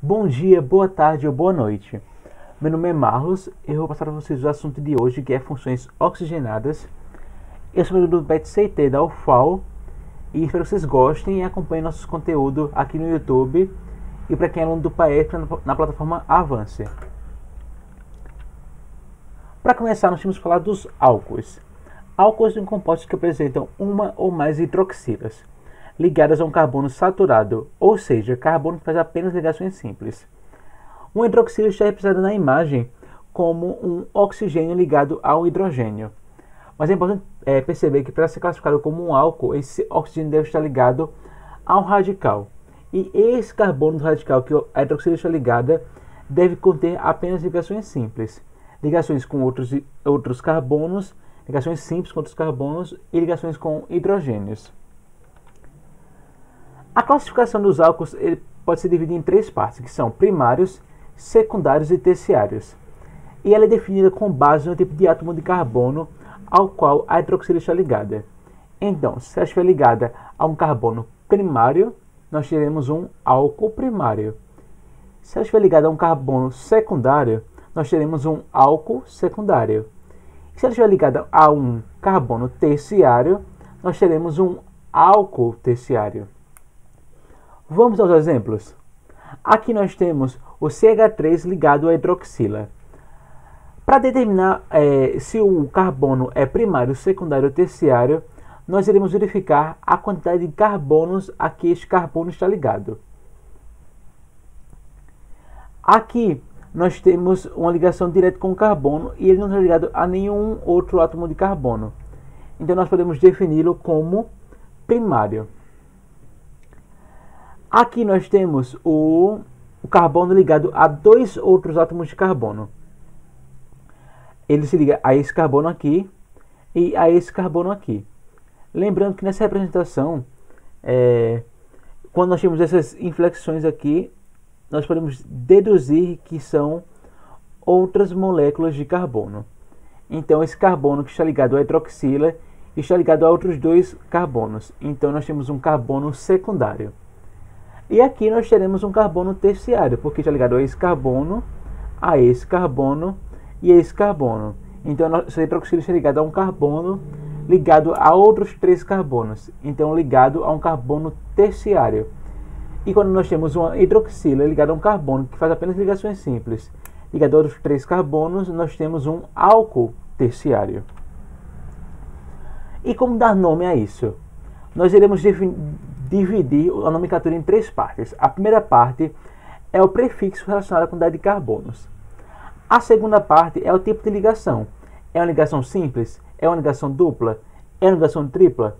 Bom dia, boa tarde ou boa noite. Meu nome é Marlos e eu vou passar para vocês o assunto de hoje, que é funções oxigenadas. Eu sou do PET-CT da UFAL e espero que vocês gostem e acompanhem nosso conteúdo aqui no YouTube e para quem é aluno do PAEP na plataforma Avance. Para começar, nós temos que falar dos álcools. Álcools são compostos que apresentam uma ou mais hidroxilas ligadas a um carbono saturado, ou seja, carbono que faz apenas ligações simples. Um hidroxila está representado na imagem como um oxigênio ligado a um hidrogênio. Mas é importante perceber que para ser classificado como um álcool, esse oxigênio deve estar ligado a um radical. E esse carbono do radical que a hidroxila está ligada deve conter apenas ligações simples. Ligações com outros carbonos, ligações simples com outros carbonos e ligações com hidrogênios. A classificação dos álcools pode ser dividida em três partes, que são primários, secundários e terciários. E ela é definida com base no tipo de átomo de carbono ao qual a hidroxila está ligada. Então, se ela estiver ligada a um carbono primário, nós teremos um álcool primário. Se ela estiver ligada a um carbono secundário, nós teremos um álcool secundário. Se ela estiver ligada a um carbono terciário, nós teremos um álcool terciário. Vamos aos exemplos. Aqui nós temos o CH3 ligado à hidroxila. Para determinar se o carbono é primário, secundário ou terciário, nós iremos verificar a quantidade de carbonos a que este carbono está ligado. Aqui nós temos uma ligação direta com o carbono e ele não está ligado a nenhum outro átomo de carbono. Então nós podemos defini-lo como primário. Aqui nós temos o carbono ligado a dois outros átomos de carbono. Ele se liga a esse carbono aqui e a esse carbono aqui. Lembrando que nessa representação, quando nós temos essas inflexões aqui, nós podemos deduzir que são outras moléculas de carbono. Então esse carbono que está ligado à hidroxila está ligado a outros dois carbonos. Então nós temos um carbono secundário. E aqui nós teremos um carbono terciário, porque está ligado a esse carbono e a esse carbono. Então, essa hidroxila está ligada a um carbono ligado a outros três carbonos. Então, ligado a um carbono terciário. E quando nós temos uma hidroxila ligada a um carbono que faz apenas ligações simples, ligado a outros três carbonos, nós temos um álcool terciário. E como dar nome a isso? Nós iremos dividir a nomenclatura em três partes. A primeira parte é o prefixo relacionado à quantidade de carbonos. A segunda parte é o tipo de ligação. É uma ligação simples? É uma ligação dupla? É uma ligação tripla?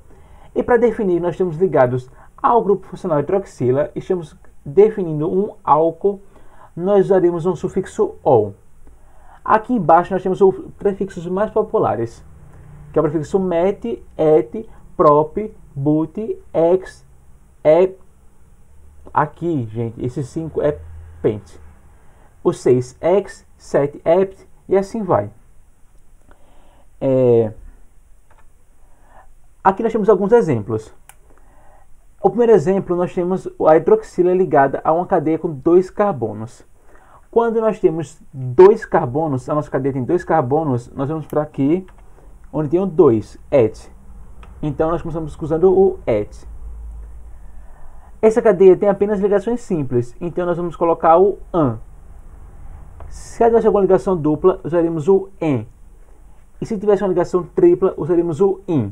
E para definir, nós estamos ligados ao grupo funcional hidroxila e estamos definindo um álcool. Nós usaremos um sufixo -ol. Aqui embaixo nós temos os prefixos mais populares, que é o prefixo -met, -et, -prop, -but, -ex, aqui, gente, esses 5 é -pent. O 6, -ex, 7, -ept e assim vai. Aqui nós temos alguns exemplos. O primeiro exemplo, nós temos a hidroxila ligada a uma cadeia com dois carbonos. Quando nós temos dois carbonos, a nossa cadeia tem dois carbonos, nós vamos para aqui, onde tem o 2, -et. Então nós começamos usando o -et. Essa cadeia tem apenas ligações simples, então nós vamos colocar o -an. Se ela tivesse alguma ligação dupla, usaríamos o -en. E se tivesse uma ligação tripla, usaríamos o -in.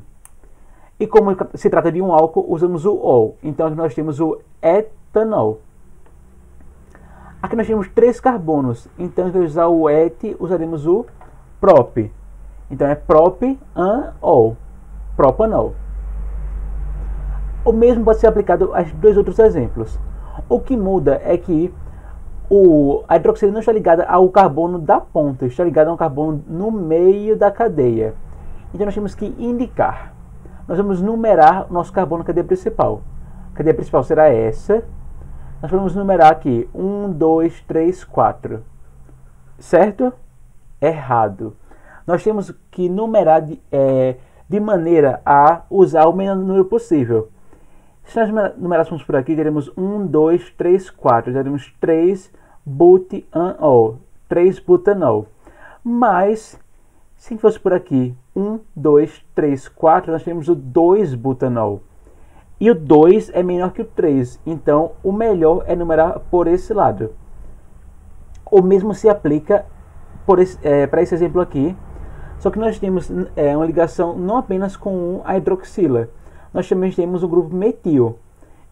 E como se trata de um álcool, usamos o -ol. Então aqui nós temos o etanol. Aqui nós temos três carbonos, então ao invés de usar o -et, usaremos o prop. Então é prop-an-ol, propanol. O mesmo pode ser aplicado a dois outros exemplos. O que muda é que a hidroxila não está ligada ao carbono da ponta, está ligada a um carbono no meio da cadeia. Então nós temos que indicar. Nós vamos numerar o nosso carbono na cadeia principal. A cadeia principal será essa. Nós vamos numerar aqui 1, 2, 3, 4. Certo? Errado. Nós temos que numerar de maneira a usar o menor número possível. Se nós numerássemos por aqui, teremos 1, 2, 3, 4. Teremos 3 butanol, 3 butanol. Mas, se fosse por aqui, 1, 2, 3, 4, nós temos o 2 butanol. E o 2 é menor que o 3, então o melhor é numerar por esse lado. O mesmo se aplica para esse exemplo aqui, só que nós temos uma ligação não apenas com a hidroxila, nós também temos o grupo metil.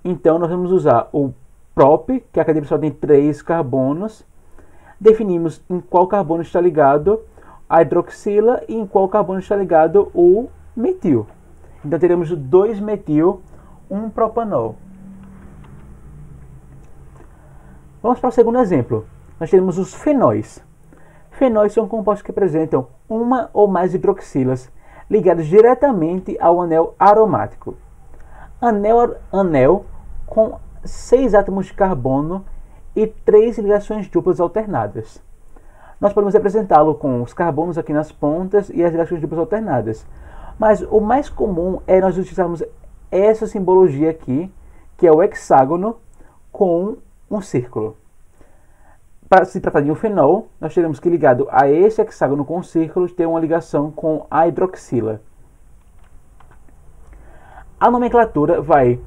Então nós vamos usar o prop, que a cadeia principal tem 3 carbonos, definimos em qual carbono está ligado a hidroxila e em qual carbono está ligado o metil. Então teremos 2 metil, 1 propanol. Vamos para o segundo exemplo. Nós temos os fenóis. Fenóis são compostos que apresentam uma ou mais hidroxilas ligadas diretamente ao anel aromático. Anel com 6 átomos de carbono e 3 ligações duplas alternadas. Nós podemos representá-lo com os carbonos aqui nas pontas e as ligações duplas alternadas. Mas o mais comum é nós utilizarmos essa simbologia aqui, que é o hexágono com um círculo. Para se tratar de um fenol, nós teremos que, ligado a esse hexágono com círculos, ter uma ligação com a hidroxila. A nomenclatura vai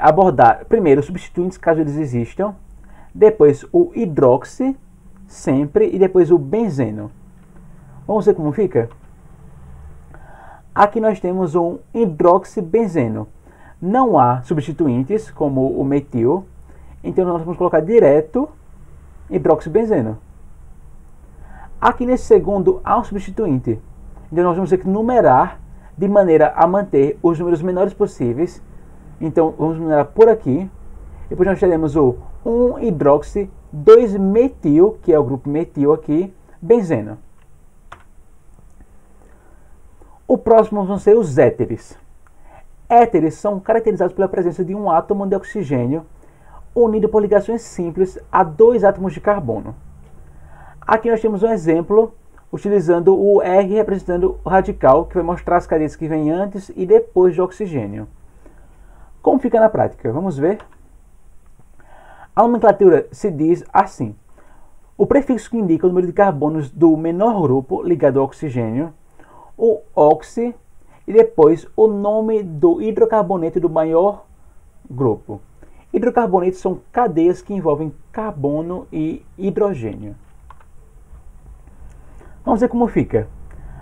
abordar primeiro os substituintes, caso eles existam, depois o hidroxi, sempre, e depois o benzeno. Vamos ver como fica? Aqui nós temos um hidroxibenzeno. Não há substituintes, como o metil, então nós vamos colocar direto hidroxibenzeno. Aqui nesse segundo há um substituinte, então nós vamos ter que numerar de maneira a manter os números menores possíveis. Então vamos numerar por aqui, depois nós teremos o 1-hidroxi, 2-metil, que é o grupo metil aqui, benzeno. O próximo vão ser os éteres. Éteres são caracterizados pela presença de um átomo de oxigênio unido por ligações simples a 2 átomos de carbono. Aqui nós temos um exemplo utilizando o R representando o radical, que vai mostrar as cadeias que vêm antes e depois do oxigênio. Como fica na prática? Vamos ver. A nomenclatura se diz assim: o prefixo que indica o número de carbonos do menor grupo ligado ao oxigênio, o oxi, e depois o nome do hidrocarboneto do maior grupo. Hidrocarbonetos são cadeias que envolvem carbono e hidrogênio. Vamos ver como fica.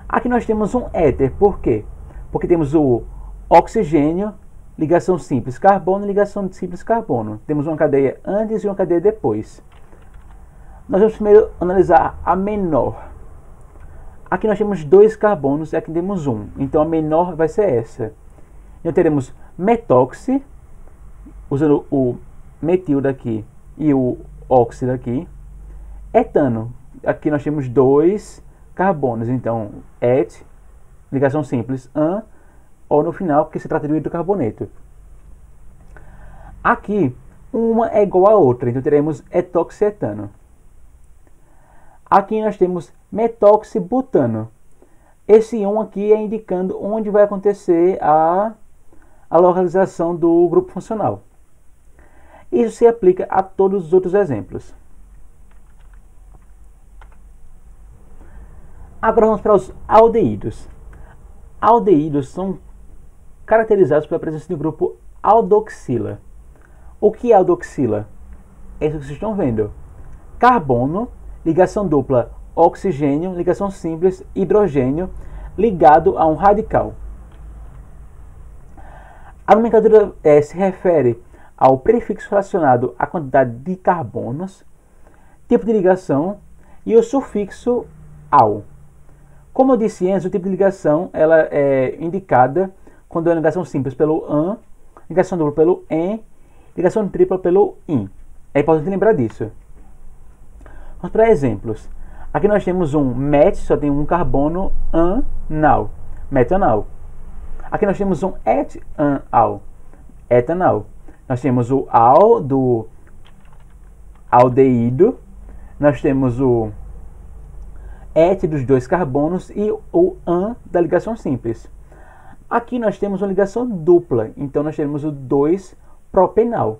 Aqui nós temos um éter. Por quê? Porque temos o oxigênio, ligação simples carbono, ligação simples carbono. Temos uma cadeia antes e uma cadeia depois. Nós vamos primeiro analisar a menor. Aqui nós temos 2 carbonos e aqui temos 1. Então a menor vai ser essa. Então teremos metóxi, usando o metil daqui e o óxido daqui. Etano. Aqui nós temos 2 carbonos. Então et, ligação simples, an, ou no final, porque se trata de um hidrocarboneto. Aqui, uma é igual a outra. Então teremos etoxietano. Aqui nós temos metoxibutano. Esse 1 aqui é indicando onde vai acontecer a localização do grupo funcional. Isso se aplica a todos os outros exemplos. Agora vamos para os aldeídos. Aldeídos são caracterizados pela presença do grupo aldoxila. O que é aldoxila? É isso que vocês estão vendo. Carbono, ligação dupla oxigênio, ligação simples hidrogênio, ligado a um radical. A nomenclatura se refere ao prefixo relacionado à quantidade de carbonos, tipo de ligação e o sufixo -al. Como eu disse antes, o tipo de ligação ela é indicada quando é ligação simples pelo AN, ligação dupla pelo EN, ligação tripla pelo IN. É importante lembrar disso. Vamos para exemplos. Aqui nós temos um met, só tem um carbono, anal, metanal. Aqui nós temos um etanal, etanal. Nós temos o al do aldeído, nós temos o et dos 2 carbonos e o an da ligação simples. Aqui nós temos uma ligação dupla, então nós temos o 2-propenal.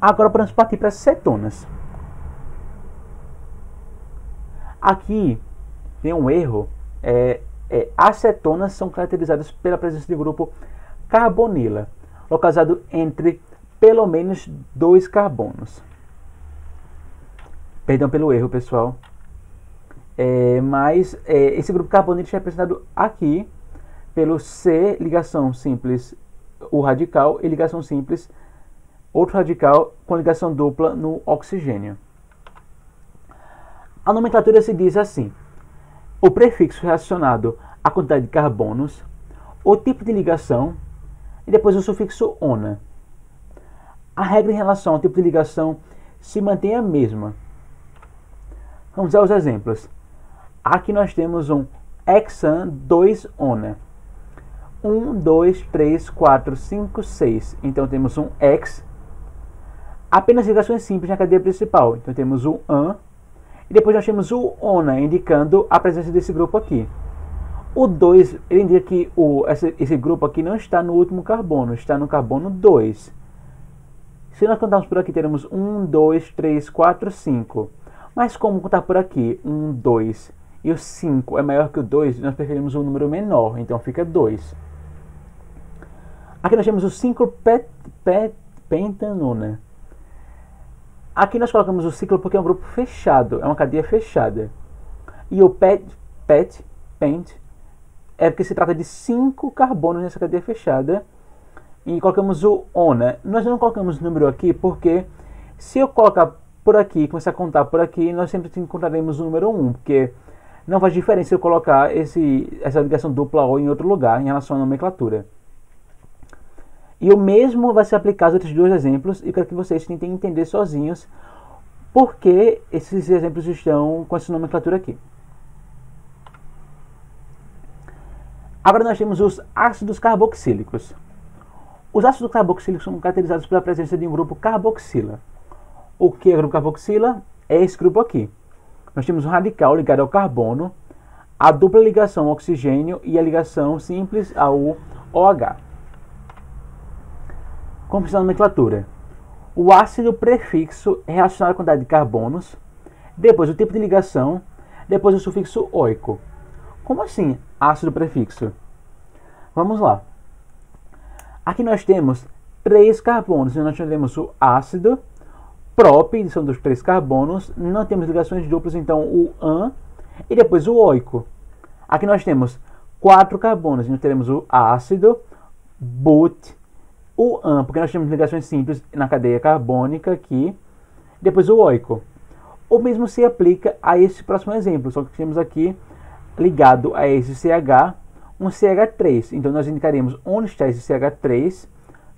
Agora podemos partir para as cetonas. Aqui tem um erro, as cetonas são caracterizadas pela presença de grupo carbonila, localizado entre pelo menos 2 carbonos. Perdão pelo erro, pessoal. Mas esse grupo carbonilo é representado aqui pelo C, ligação simples, o radical, e ligação simples, outro radical, com ligação dupla no oxigênio. A nomenclatura se diz assim: o prefixo relacionado à quantidade de carbonos, o tipo de ligação e depois o sufixo "ona". A regra em relação ao tipo de ligação se mantém a mesma. Vamos aos exemplos. Aqui nós temos um hexan 2-ona. 1, 2, 3, 4, 5, 6. Então temos um hex. Apenas ligações simples na cadeia principal. Então temos o an. E depois nós temos o ona, indicando a presença desse grupo aqui. O 2, ele indica que esse grupo aqui não está no último carbono, está no carbono 2. Se nós contarmos por aqui, teremos 1, 2, 3, 4, 5. Mas como contar por aqui 1, 2 e o 5 é maior que o 2, nós preferimos um número menor, então fica 2. Aqui nós temos o 5-pentanona. Aqui nós colocamos o ciclo porque é um grupo fechado, é uma cadeia fechada. E o pent, é porque se trata de 5 carbonos nessa cadeia fechada. E colocamos o ona. Nós não colocamos número aqui porque se eu colocar por aqui, começar a contar por aqui, nós sempre encontraremos o número 1, porque não faz diferença se eu colocar essa ligação dupla ou em outro lugar em relação à nomenclatura. E o mesmo vai se aplicar aos outros 2 exemplos, e quero que vocês tentem entender sozinhos por que esses exemplos estão com essa nomenclatura aqui. Agora nós temos os ácidos carboxílicos. Os ácidos carboxílicos são caracterizados pela presença de um grupo carboxila. O que é o grupo carboxila? É esse grupo aqui. Nós temos um radical ligado ao carbono, a dupla ligação ao oxigênio e a ligação simples ao OH. Como funciona a nomenclatura? O ácido prefixo é relacionado à quantidade de carbonos, depois o tipo de ligação, depois o sufixo oico. Como assim ácido prefixo? Vamos lá. Aqui nós temos 3 carbonos, nós temos o ácido, prop, são dos 3 carbonos, não temos ligações duplas, então o an, e depois o oico. Aqui nós temos 4 carbonos, nós teremos o ácido, but, o an, porque nós temos ligações simples na cadeia carbônica aqui, depois o oico. O mesmo se aplica a esse próximo exemplo, só que temos aqui ligado a esse CH, um CH3. Então nós indicaremos onde está esse CH3,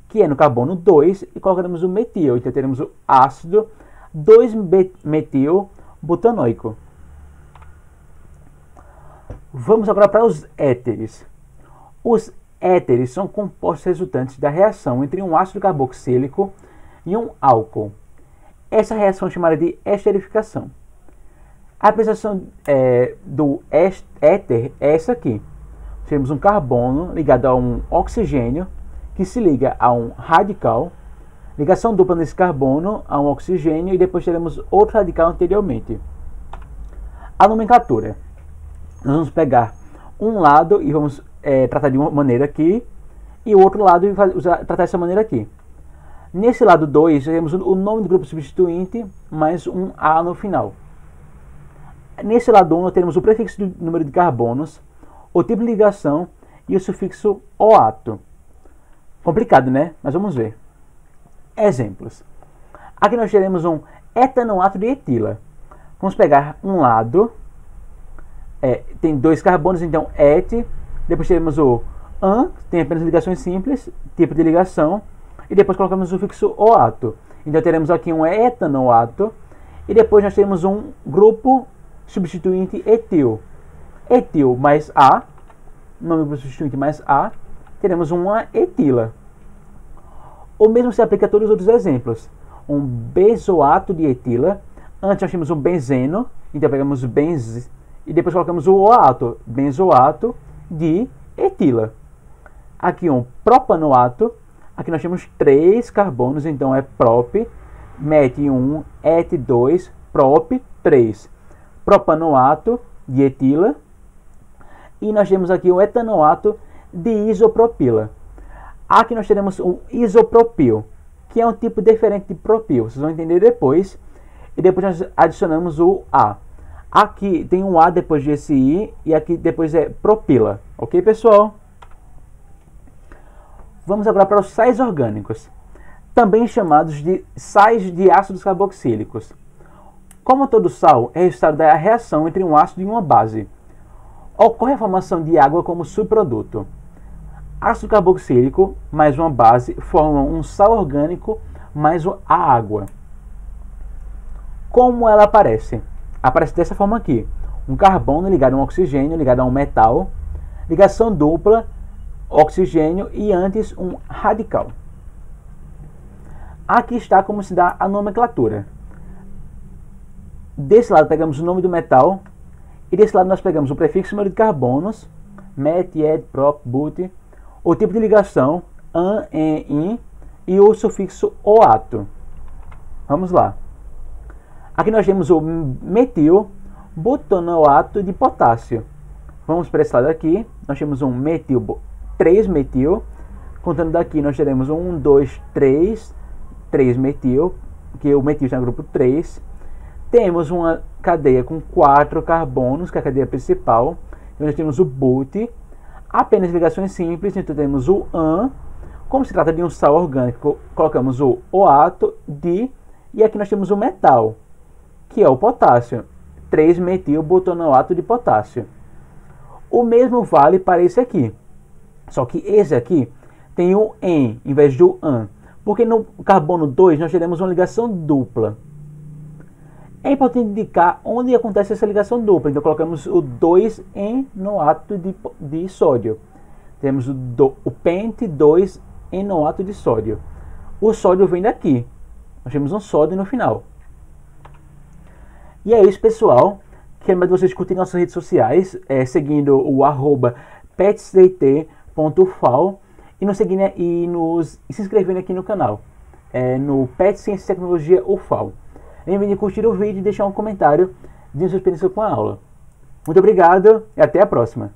que é no carbono 2, e colocaremos o metil. Então teremos o ácido 2-metil butanoico. Vamos agora para os éteres. Os éteres são compostos resultantes da reação entre um ácido carboxílico e um álcool. Essa reação é chamada de esterificação. A apresentação do éter é essa aqui. Temos um carbono ligado a um oxigênio que se liga a um radical, ligação dupla nesse carbono a um oxigênio, e depois teremos outro radical anteriormente. A nomenclatura. Nós vamos pegar um lado e vamos tratar de uma maneira aqui, e o outro lado e tratar dessa maneira aqui. Nesse lado 2, temos o nome do grupo substituinte mais um A no final. Nesse lado 1, nós temos o prefixo do número de carbonos, o tipo de ligação e o sufixo oato. Complicado, né? Mas vamos ver. Exemplos. Aqui nós teremos um etanoato de etila. Vamos pegar um lado, tem 2 carbonos, então et, depois teremos o an, tem apenas ligações simples, tipo de ligação, e depois colocamos o sufixo oato. Então teremos aqui um etanoato, e depois nós temos um grupo substituinte etil. Etil mais A, nome do substituinte mais A, teremos uma etila. O mesmo se aplica a todos os outros exemplos. Um benzoato de etila. Antes nós tínhamos um benzeno, então pegamos benz e depois colocamos o oato, benzoato, de etila. Aqui um propanoato, aqui nós temos 3 carbonos, então é prop, met 1, et 2, prop 3. Propanoato de etila. E nós temos aqui o etanoato de isopropila. Aqui nós teremos o isopropil, que é um tipo diferente de propil. Vocês vão entender depois. E depois nós adicionamos o A. Aqui tem um A depois desse I e aqui depois é propila. Ok, pessoal? Vamos agora para os sais orgânicos, também chamados de sais de ácidos carboxílicos. Como todo sal, é resultado da reação entre um ácido e uma base. Ocorre a formação de água como subproduto. Ácido carboxílico mais uma base formam um sal orgânico mais a água. Como ela aparece? Aparece dessa forma aqui. Um carbono ligado a um oxigênio ligado a um metal. Ligação dupla, oxigênio e antes um radical. Aqui está como se dá a nomenclatura. Desse lado pegamos o nome do metal. E desse lado nós pegamos o prefixo número de carbonos. Met, et, prop, but. O tipo de ligação, an, en, in. E o sufixo oato. Vamos lá. Aqui nós temos o metil butanoato de potássio. Vamos para esse lado aqui. Nós temos um metil, 3 metil. Contando daqui nós teremos 1, 2, 3. 3 metil, que o metil está no grupo 3. Temos uma cadeia com 4 carbonos, que é a cadeia principal. Então nós temos o but. Apenas ligações simples, então temos o an. Como se trata de um sal orgânico, colocamos o oato, di. E aqui nós temos o metal, que é o potássio, 3-metil-butanoato de potássio. O mesmo vale para esse aqui, só que esse aqui tem o en em vez do an, porque no carbono 2 nós teremos uma ligação dupla. É importante indicar onde acontece essa ligação dupla, então colocamos o 2-enoato de sódio. Temos o pente 2-enoato de sódio. O sódio vem daqui, nós temos um sódio no final. E é isso, pessoal. Quero mais vocês curtirem nossas redes sociais, seguindo o @petsdt.ufal e nos seguindo e se inscrevendo aqui no canal, no Pet Ciência e Tecnologia UFAL. Lembre de curtir o vídeo e deixar um comentário de sua experiência com a aula. Muito obrigado e até a próxima.